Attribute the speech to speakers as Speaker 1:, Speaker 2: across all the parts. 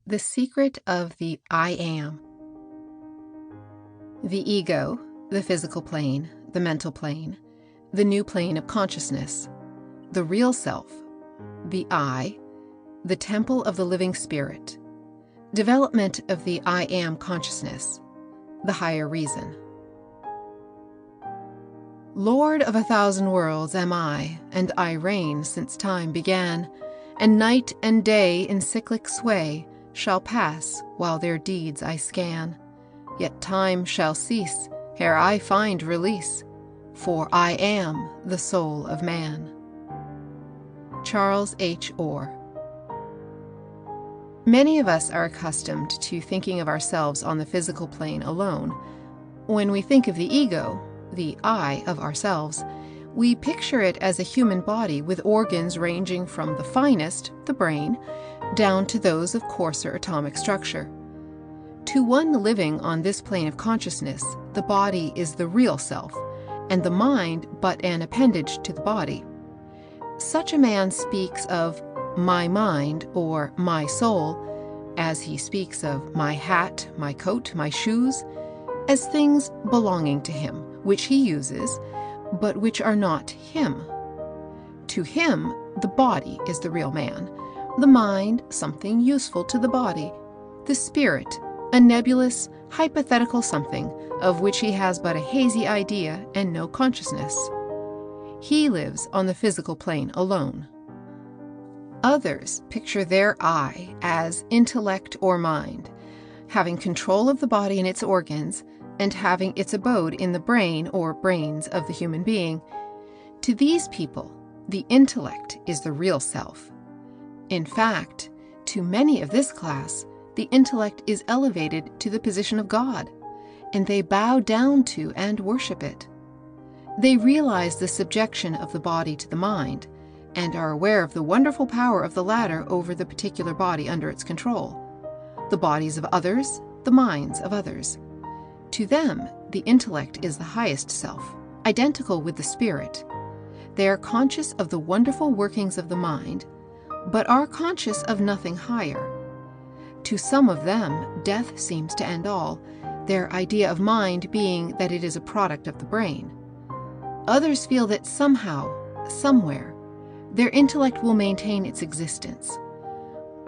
Speaker 1: The secret of the I am. The ego, the physical plane, the mental plane, the new plane of consciousness, the real self, the I, the temple of the living spirit, development of the I am consciousness, the higher reason. Lord of 1,000 worlds am I, and I reign since time began, and night and day in cyclic sway shall pass while their deeds I scan. Yet time shall cease ere I find release, for I am the soul of man. Charles H. Orr. Many of us are accustomed to thinking of ourselves on the physical plane alone. When we think of the ego, the I of ourselves, we picture it as a human body with organs ranging from the finest, the brain, down to those of coarser atomic structure. To one living on this plane of consciousness, the body is the real self, and the mind but an appendage to the body. Such a man speaks of my mind or my soul, as he speaks of my hat, my coat, my shoes, as things belonging to him, which he uses, but which are not him. To him, the body is the real man, the mind something useful to the body, the spirit a nebulous, hypothetical something of which he has but a hazy idea and no consciousness. He lives on the physical plane alone. Others picture their I as intellect or mind, having control of the body and its organs, and having its abode in the brain or brains of the human being. To these people, the intellect is the real self. In fact, to many of this class, the intellect is elevated to the position of God, and they bow down to and worship it. They realize the subjection of the body to the mind, and are aware of the wonderful power of the latter over the particular body under its control. The bodies of others, the minds of others. To them, the intellect is the highest self, identical with the spirit. They are conscious of the wonderful workings of the mind, but are conscious of nothing higher. To some of them, death seems to end all, their idea of mind being that it is a product of the brain. Others feel that somehow, somewhere, their intellect will maintain its existence.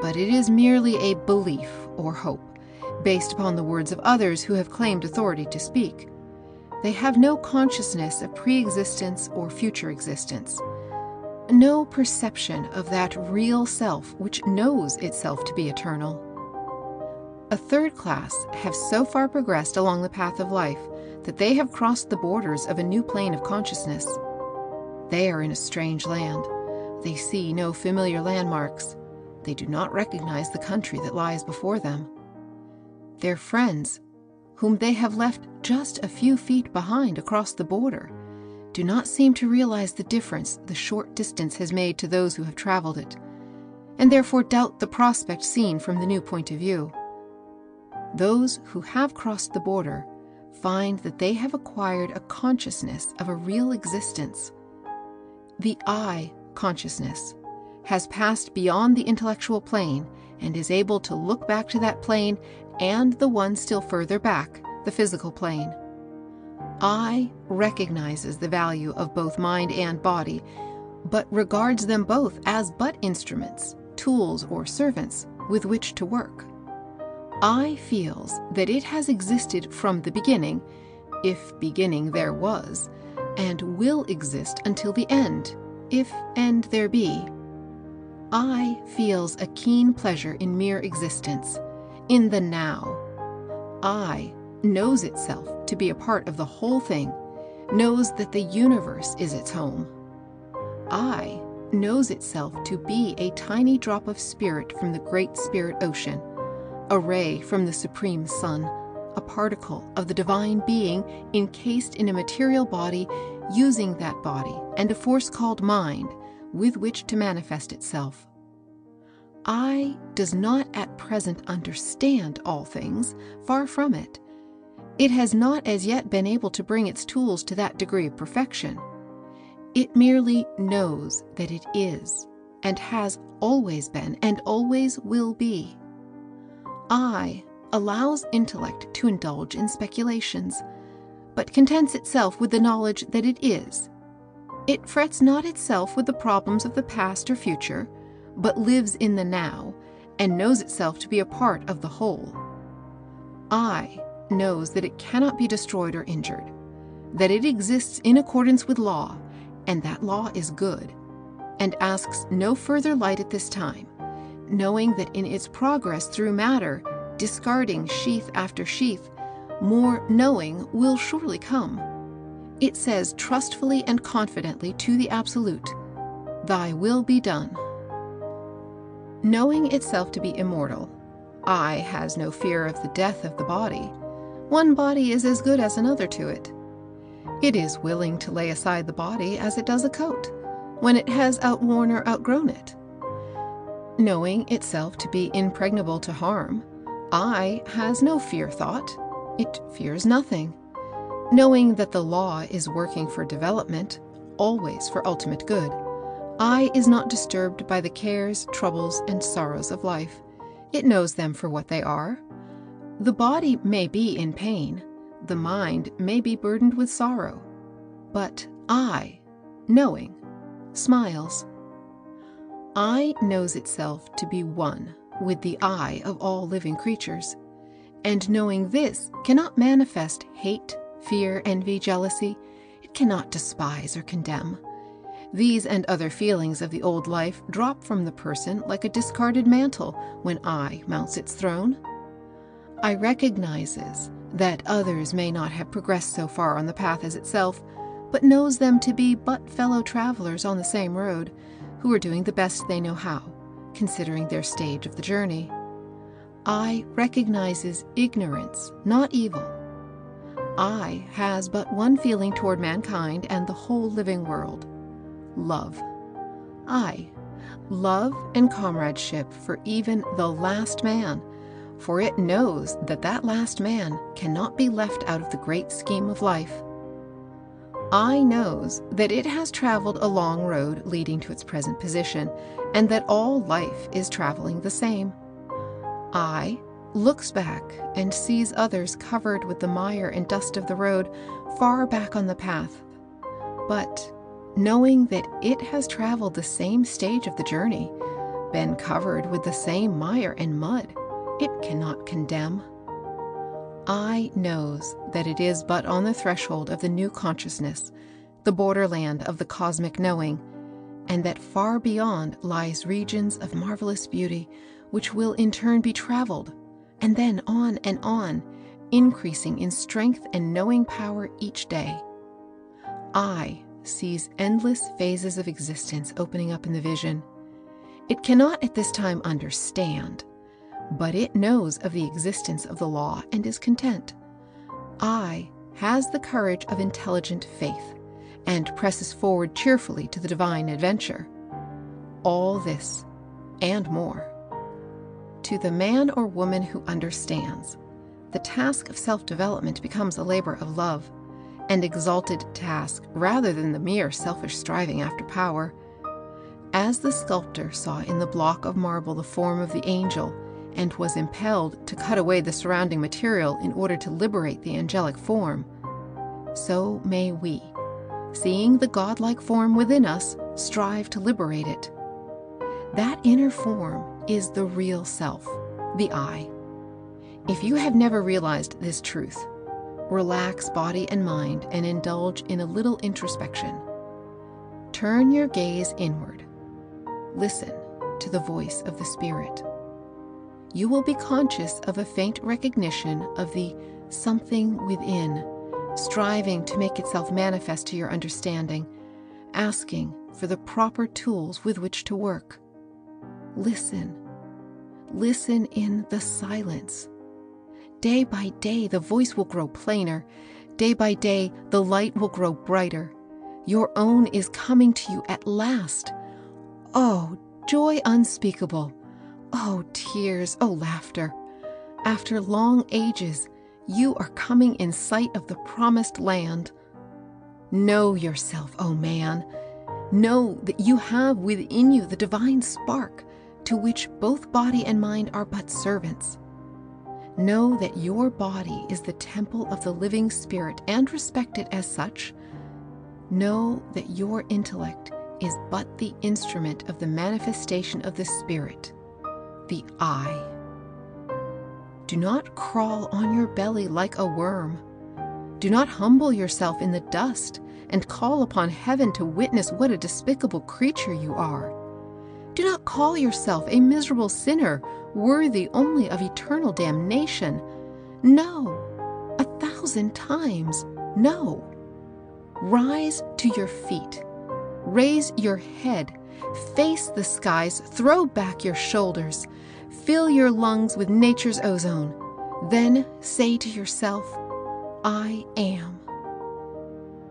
Speaker 1: But it is merely a belief or hope, based upon the words of others who have claimed authority to speak. They have no consciousness of pre-existence or future existence, no perception of that real self which knows itself to be eternal. A third class have so far progressed along the path of life that they have crossed the borders of a new plane of consciousness. They are in a strange land. They see no familiar landmarks. They do not recognize the country that lies before them. Their friends, whom they have left just a few feet behind across the border, do not seem to realize the difference the short distance has made to those who have traveled it, and therefore doubt the prospect seen from the new point of view. Those who have crossed the border find that they have acquired a consciousness of a real existence. The I consciousness has passed beyond the intellectual plane and is able to look back to that plane and the one still further back, the physical plane. I recognizes the value of both mind and body, but regards them both as but instruments, tools, or servants with which to work. I feels that it has existed from the beginning, if beginning there was, and will exist until the end, if end there be. I feels a keen pleasure in mere existence, in the now. I knows itself to be a part of the whole thing, knows that the universe is its home. I knows itself to be a tiny drop of spirit from the great spirit ocean, a ray from the supreme sun, a particle of the divine being encased in a material body, using that body and a force called mind with which to manifest itself. I does not at present understand all things, far from it. It has not as yet been able to bring its tools to that degree of perfection. It merely knows that it is, and has always been, and always will be. I allows intellect to indulge in speculations, but contents itself with the knowledge that it is. It frets not itself with the problems of the past or future, but lives in the now, and knows itself to be a part of the whole. I knows that it cannot be destroyed or injured, that it exists in accordance with law, and that law is good, and asks no further light at this time, knowing that in its progress through matter, discarding sheath after sheath, more knowing will surely come. It says trustfully and confidently to the Absolute, "Thy will be done." Knowing itself to be immortal, I has no fear of the death of the body. One body is as good as another to it. It is willing to lay aside the body as it does a coat, when it has outworn or outgrown it. Knowing itself to be impregnable to harm, I has no fear thought. It fears nothing. Knowing that the law is working for development, always for ultimate good, I is not disturbed by the cares, troubles, and sorrows of life. It knows them for what they are. The body may be in pain, the mind may be burdened with sorrow, but I, knowing, smiles. I knows itself to be one with the I of all living creatures, and knowing this cannot manifest hate, fear, envy, jealousy. It cannot despise or condemn. These and other feelings of the old life drop from the person like a discarded mantle when I mounts its throne. I recognizes that others may not have progressed so far on the path as itself, but knows them to be but fellow travelers on the same road, who are doing the best they know how, considering their stage of the journey. I recognizes ignorance, not evil. I has but one feeling toward mankind and the whole living world: love. I, love and comradeship for even the last man, for it knows that that last man cannot be left out of the great scheme of life. I knows that it has traveled a long road leading to its present position, and that all life is traveling the same. I looks back and sees others covered with the mire and dust of the road far back on the path, but knowing that it has traveled the same stage of the journey, been covered with the same mire and mud, it cannot condemn. I knows that it is but on the threshold of the new consciousness, the borderland of the cosmic knowing, and that far beyond lies regions of marvelous beauty which will in turn be traveled, and then on, increasing in strength and knowing power each day. I sees endless phases of existence opening up in the vision. It cannot at this time understand, but it knows of the existence of the law and is content. I has the courage of intelligent faith and presses forward cheerfully to the divine adventure. All this and more. To the man or woman who understands, the task of self-development becomes a labor of love, an exalted task rather than the mere selfish striving after power. As the sculptor saw in the block of marble the form of the angel, and was impelled to cut away the surrounding material in order to liberate the angelic form, so may we, seeing the godlike form within us, strive to liberate it. That inner form is the real self, the I. If you have never realized this truth, relax body and mind and indulge in a little introspection. Turn your gaze inward. Listen to the voice of the Spirit. You will be conscious of a faint recognition of the something within, striving to make itself manifest to your understanding, asking for the proper tools with which to work. Listen. Listen in the silence. Day by day, the voice will grow plainer. Day by day, the light will grow brighter. Your own is coming to you at last. Oh, joy unspeakable. Oh, tears, oh, laughter. After long ages, you are coming in sight of the promised land. Know yourself, oh man. Know that you have within you the divine spark to which both body and mind are but servants. Know that your body is the temple of the living spirit and respect it as such. Know that your intellect is but the instrument of the manifestation of the spirit, the I. Do not crawl on your belly like a worm. Do not humble yourself in the dust and call upon heaven to witness what a despicable creature you are. Do not call yourself a miserable sinner, worthy only of eternal damnation. No, 1,000 times no. Rise to your feet. Raise your head. Face the skies. Throw back your shoulders. Fill your lungs with nature's ozone. Then say to yourself, I am.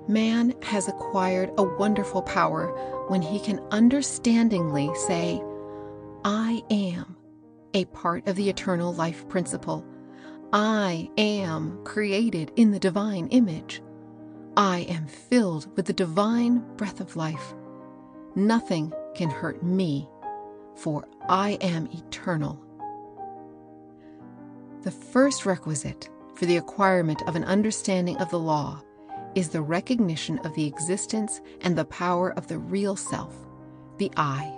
Speaker 1: Man has acquired a wonderful power when he can understandingly say, I am a part of the eternal life principle. I am created in the divine image. I am filled with the divine breath of life. Nothing can hurt me, for I am eternal. The first requisite for the acquirement of an understanding of the law is the recognition of the existence and the power of the real self, the I.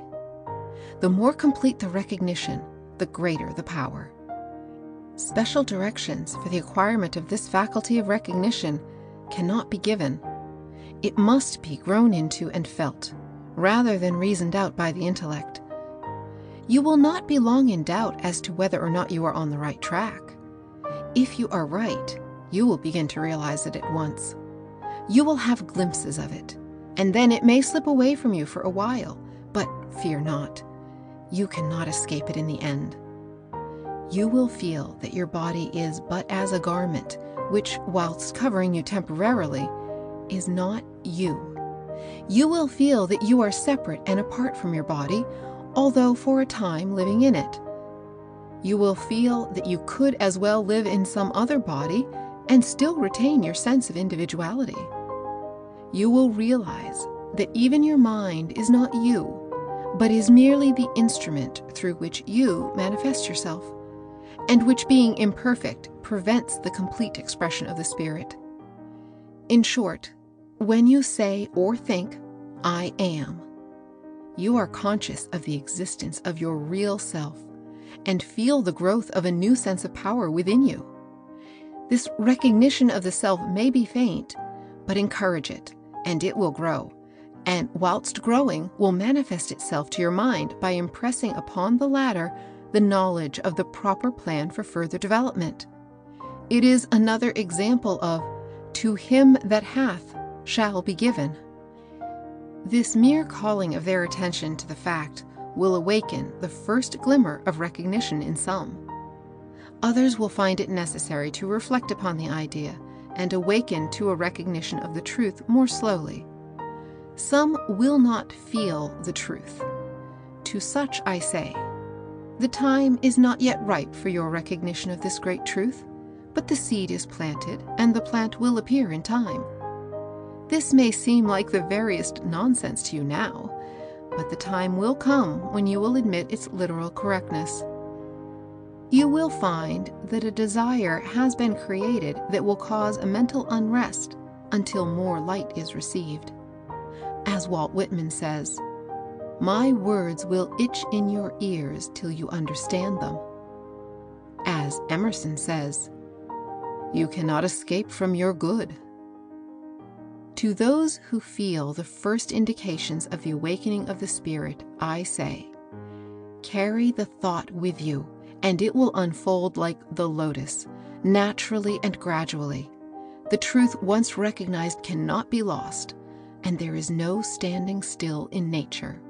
Speaker 1: The more complete the recognition, the greater the power. Special directions for the acquirement of this faculty of recognition cannot be given. It must be grown into and felt, rather than reasoned out by the intellect. You will not be long in doubt as to whether or not you are on the right track. If you are right, you will begin to realize it at once. You will have glimpses of it, and then it may slip away from you for a while, but fear not. You cannot escape it in the end. You will feel that your body is but as a garment, which, whilst covering you temporarily, is not you. You will feel that you are separate and apart from your body, although for a time living in it. You will feel that you could as well live in some other body and still retain your sense of individuality. You will realize that even your mind is not you, but is merely the instrument through which you manifest yourself, and which, being imperfect, prevents the complete expression of the spirit. In short, when you say or think, I am, you are conscious of the existence of your real self and feel the growth of a new sense of power within you. This recognition of the self may be faint, but encourage it, and it will grow, and whilst growing will manifest itself to your mind by impressing upon the latter the knowledge of the proper plan for further development. It is another example of, to him that hath shall be given. This mere calling of their attention to the fact will awaken the first glimmer of recognition in some. Others will find it necessary to reflect upon the idea and awaken to a recognition of the truth more slowly. Some will not feel the truth. To such I say, the time is not yet ripe for your recognition of this great truth, but the seed is planted, and the plant will appear in time. This may seem like the veriest nonsense to you now, but the time will come when you will admit its literal correctness. You will find that a desire has been created that will cause a mental unrest until more light is received. As Walt Whitman says, my words will itch in your ears till you understand them. As Emerson says, you cannot escape from your good. To those who feel the first indications of the awakening of the spirit, I say, carry the thought with you, and it will unfold like the lotus, naturally and gradually. The truth once recognized cannot be lost, and there is no standing still in nature.